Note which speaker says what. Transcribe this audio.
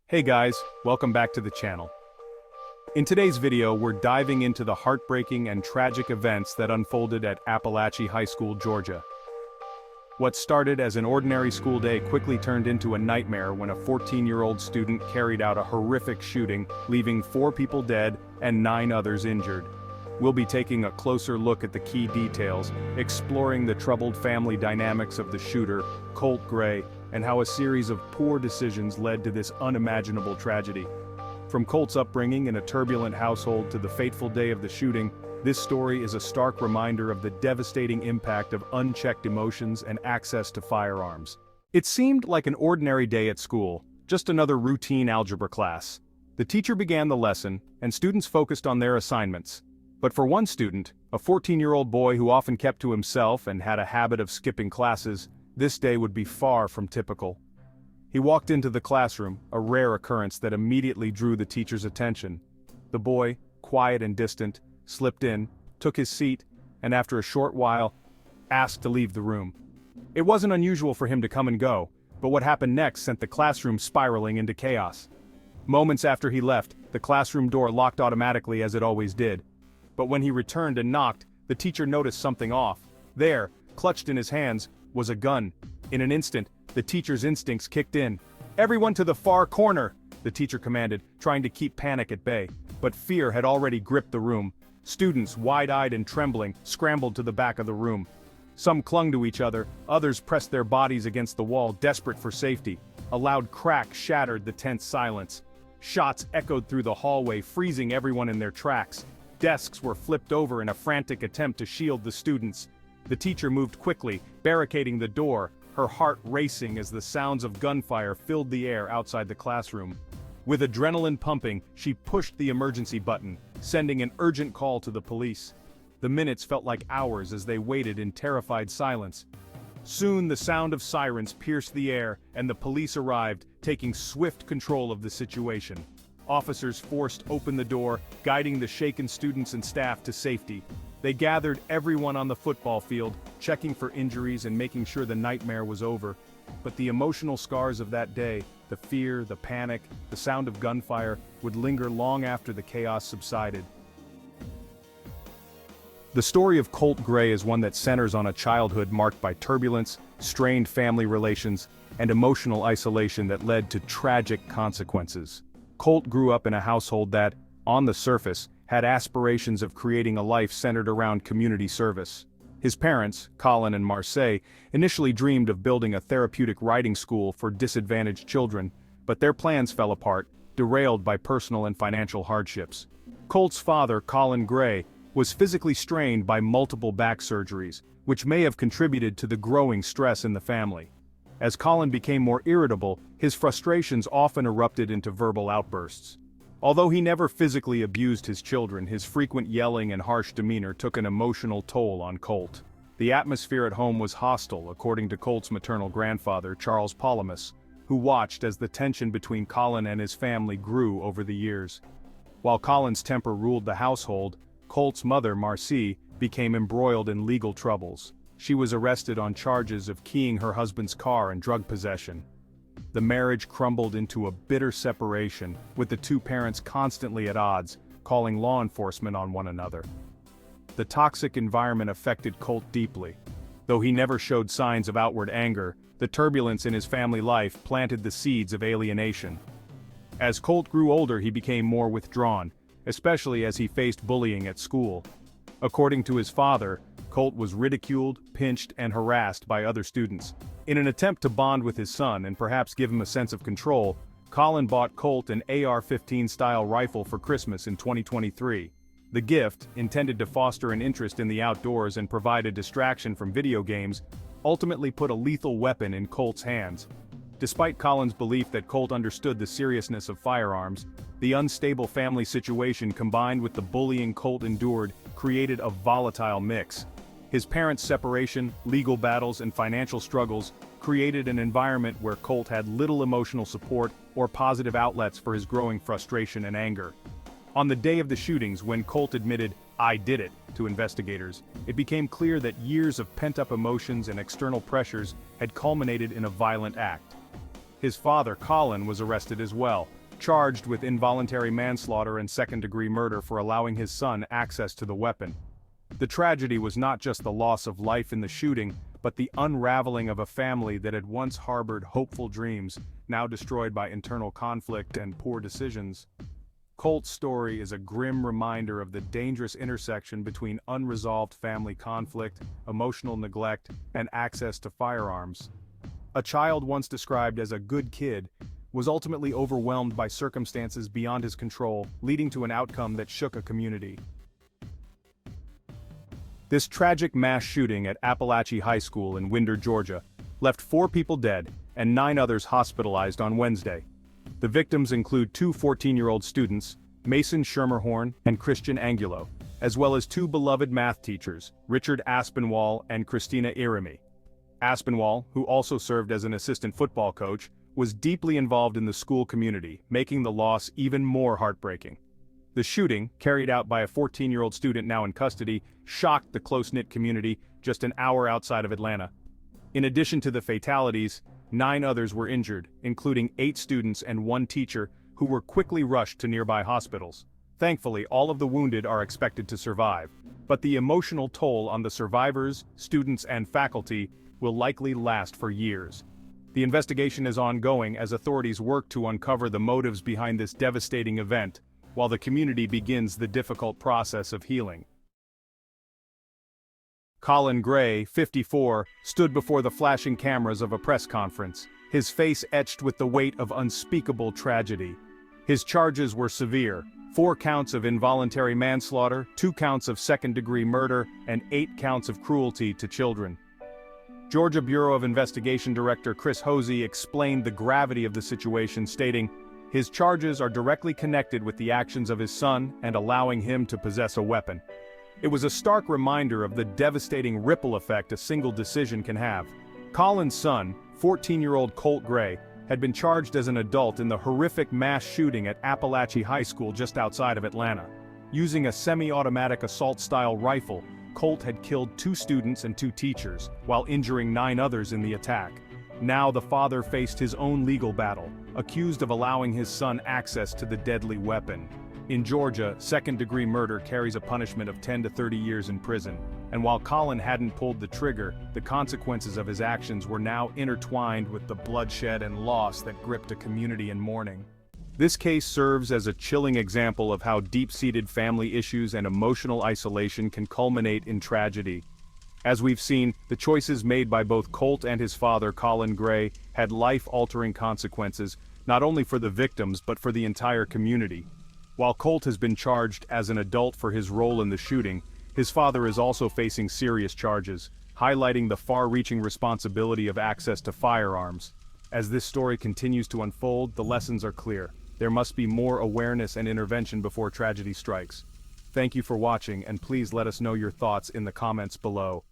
Speaker 1: Hey guys, welcome back to the channel. In today's video, we're diving into the heartbreaking and tragic events that unfolded at Apalachee High School, Georgia. What started as an ordinary school day quickly turned into a nightmare when a 14-year-old student carried out a horrific shooting, leaving 4 people dead and 9 others injured. We'll be taking a closer look at the key details, exploring the troubled family dynamics of the shooter, Colt Gray, and how a series of poor decisions led to this unimaginable tragedy. From Colt's upbringing in a turbulent household to the fateful day of the shooting, this story is a stark reminder of the devastating impact of unchecked emotions and access to firearms. It seemed like an ordinary day at school, just another routine algebra class. The teacher began the lesson, and students focused on their assignments. But for one student, a 14-year-old boy who often kept to himself and had a habit of skipping classes, this day would be far from typical. He walked into the classroom, a rare occurrence that immediately drew the teacher's attention. The boy, quiet and distant, slipped in, took his seat, and after a short while, asked to leave the room. It wasn't unusual for him to come and go, but what happened next sent the classroom spiraling into chaos. Moments after he left, the classroom door locked automatically as it always did. But when he returned and knocked, the teacher noticed something off. There, clutched in his hands, was a gun. In an instant, the teacher's instincts kicked in. "Everyone to the far corner," the teacher commanded, trying to keep panic at bay. But fear had already gripped the room. Students, wide-eyed and trembling, scrambled to the back of the room. Some clung to each other, others pressed their bodies against the wall, desperate for safety. A loud crack shattered the tense silence. Shots echoed through the hallway, freezing everyone in their tracks. Desks were flipped over in a frantic attempt to shield the students. The teacher moved quickly, barricading the door, her heart racing as the sounds of gunfire filled the air outside the classroom. With adrenaline pumping, she pushed the emergency button, sending an urgent call to the police. The minutes felt like hours as they waited in terrified silence. Soon the sound of sirens pierced the air, and the police arrived, taking swift control of the situation. Officers forced open the door, guiding the shaken students and staff to safety. They gathered everyone on the football field, checking for injuries and making sure the nightmare was over. But the emotional scars of that day, the fear, the panic, the sound of gunfire, would linger long after the chaos subsided. The story of Colt Gray is one that centers on a childhood marked by turbulence, strained family relations, and emotional isolation that led to tragic consequences. Colt grew up in a household that, on the surface, had aspirations of creating a life centered around community service. His parents, Colin and Marseille, initially dreamed of building a therapeutic riding school for disadvantaged children, but their plans fell apart, derailed by personal and financial hardships. Colt's father, Colin Gray, was physically strained by multiple back surgeries, which may have contributed to the growing stress in the family. As Colin became more irritable, his frustrations often erupted into verbal outbursts. Although he never physically abused his children, his frequent yelling and harsh demeanor took an emotional toll on Colt. The atmosphere at home was hostile, according to Colt's maternal grandfather, Charles Palamas, who watched as the tension between Colin and his family grew over the years. While Colin's temper ruled the household, Colt's mother, Marcie, became embroiled in legal troubles. She was arrested on charges of keying her husband's car and drug possession. The marriage crumbled into a bitter separation, with the two parents constantly at odds, calling law enforcement on one another. The toxic environment affected Colt deeply. Though he never showed signs of outward anger, the turbulence in his family life planted the seeds of alienation. As Colt grew older, he became more withdrawn, especially as he faced bullying at school. According to his father, Colt was ridiculed, pinched, and harassed by other students. In an attempt to bond with his son and perhaps give him a sense of control, Colin bought Colt an AR-15 style rifle for Christmas in 2023. The gift, intended to foster an interest in the outdoors and provide a distraction from video games, ultimately put a lethal weapon in Colt's hands. Despite Colin's belief that Colt understood the seriousness of firearms, the unstable family situation combined with the bullying Colt endured created a volatile mix. His parents' separation, legal battles, and financial struggles created an environment where Colt had little emotional support or positive outlets for his growing frustration and anger. On the day of the shootings, when Colt admitted, "I did it," to investigators, it became clear that years of pent-up emotions and external pressures had culminated in a violent act. His father, Colin, was arrested as well, charged with involuntary manslaughter and second-degree murder for allowing his son access to the weapon. The tragedy was not just the loss of life in the shooting, but the unraveling of a family that had once harbored hopeful dreams, now destroyed by internal conflict and poor decisions. Colt's story is a grim reminder of the dangerous intersection between unresolved family conflict, emotional neglect, and access to firearms. A child once described as a good kid was ultimately overwhelmed by circumstances beyond his control, leading to an outcome that shook a community. This tragic mass shooting at Apalachee High School in Winder, Georgia, left 4 people dead and 9 others hospitalized on Wednesday. The victims include 2 14-year-old students, Mason Schermerhorn and Christian Angulo, as well as 2 beloved math teachers, Richard Aspinwall and Christina Iremi. Aspinwall, who also served as an assistant football coach, was deeply involved in the school community, making the loss even more heartbreaking. The shooting, carried out by a 14-year-old student now in custody, shocked the close-knit community just an hour outside of Atlanta. In addition to the fatalities, 9 others were injured, including 8 students and 1 teacher, who were quickly rushed to nearby hospitals. Thankfully, all of the wounded are expected to survive, but the emotional toll on the survivors, students, and faculty will likely last for years. The investigation is ongoing as authorities work to uncover the motives behind this devastating event, while the community begins the difficult process of healing. Colt Gray, 54, stood before the flashing cameras of a press conference, his face etched with the weight of unspeakable tragedy. His charges were severe: 4 counts of involuntary manslaughter, 2 counts of second-degree murder, and 8 counts of cruelty to children. Georgia Bureau of Investigation Director Chris Hosey explained the gravity of the situation, stating, "His charges are directly connected with the actions of his son and allowing him to possess a weapon." It was a stark reminder of the devastating ripple effect a single decision can have. Colin's son, 14-year-old Colt Gray, had been charged as an adult in the horrific mass shooting at Apalachee High School just outside of Atlanta. Using a semi-automatic assault-style rifle, Colt had killed 2 students and 2 teachers, while injuring 9 others in the attack. Now the father faced his own legal battle, accused of allowing his son access to the deadly weapon. In Georgia, second-degree murder carries a punishment of 10 to 30 years in prison, and while Colin hadn't pulled the trigger, the consequences of his actions were now intertwined with the bloodshed and loss that gripped a community in mourning. This case serves as a chilling example of how deep-seated family issues and emotional isolation can culminate in tragedy. As we've seen, the choices made by both Colt and his father, Colt Gray, had life-altering consequences, not only for the victims but for the entire community. While Colt has been charged as an adult for his role in the shooting, his father is also facing serious charges, highlighting the far-reaching responsibility of access to firearms. As this story continues to unfold, the lessons are clear. There must be more awareness and intervention before tragedy strikes. Thank you for watching, and please let us know your thoughts in the comments below.